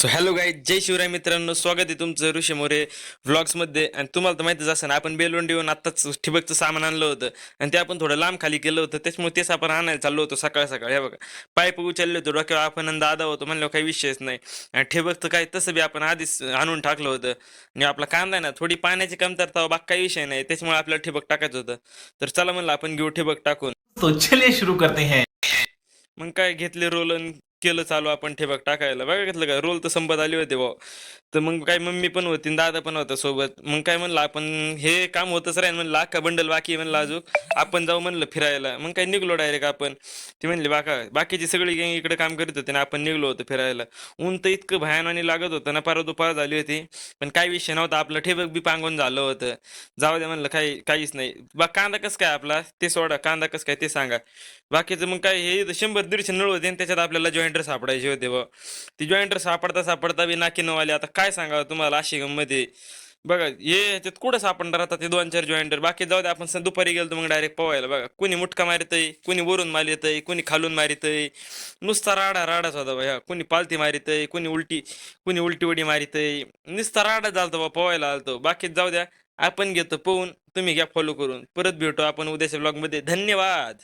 So hello guys, जय शिवराय मित्रांनो. स्वागत आहे तुमचं ऋषी मोरे व्लॉग्समध्ये. आणि तुम्हाला तर माहितीच असं ना, आपण बेलवंडीहून आत्ताच ठिबकचं सामान आणलं होतं आणि ते आपण थोडं लांब खाली केलं होतं. त्याच्यामुळे तेच आपण आणायला चाललो होतो सकाळ सकाळ. हे बघा, पाईप उचलले होते डोक्यावर, आपण आणि दादा होतो म्हणल्यावर काही विषयच नाही. आणि ठिबकचं काय तसं बी आपण आधीच आणून टाकलं होतं. आणि आपला कांदा आहे ना, थोडी पाण्याची कमतरता बाकी काही विषय नाही, त्याच्यामुळे आपल्याला ठिबक टाकायचं होतं. तर चला म्हणलं आपण घेऊ ठिबक टाकून. तो चलिए शुरू करते हैं। मग काय घेतले रोल आणि केलं चालू आपण ठिबक टाकायला. बघा घेतलं का, रोल तर संपत आली होते भाऊ. तर मग काय मम्मी पण होती आणि दादा पण होता सोबत. मग काय म्हणलं आपण, हे काम होतच राहील म्हणलं, अख्खा बंडल बाकी आहे म्हणलं अजून, आपण जाऊ म्हणलं फिरायला. मग काय निघलो डायरेक्ट आपण. ती म्हणली बाकीची सगळी गँग इकडे काम करीत होते ना, आपण निघलो होतो फिरायला. ऊन तर इतकं भयानाने लागत होतं ना, पार दुपार झाली होती. पण काही विषय नव्हता, आपलं ठिबक बी पांगून झालं होतं. जाऊ द्या म्हणलं, काहीच नाही. कांदा कसं काय आपला ते सोडा, कांदा कसं काय ते सांगा. बाकीचं मग काय, हे इथं 100-150 नळ होते आणि त्याच्यात आपल्याला जॉईंटर सापडायचे होते बा. ती जॉईंटर सापडता सापडता बी नाकी नऊ आता काय सांगावं तुम्हाला, अशी गंमत आहे. बघा हे ह्याच्यात कुठं सापडणार आता ते 2-4 जॉईंटर. बाकी जाऊ दे, आपण दुपारी गेलो मग डायरेक्ट पोवायला. बघा, कुणी मुटका मारितय, कुणी वरून मारितय, कुणी खालून मारितय. नुसता राडाच होता बघा. कुणी पालथी मारितय, कुणी उलटी उडी मारितय. नुसता राडा झालतो बा, पोवायला आलतो. बाकी जाऊ द्या, आपण घेतो पोहून, तुम्ही घ्या फॉलो करून. परत भेटू आपण उद्याच्या ब्लॉगमध्ये. धन्यवाद.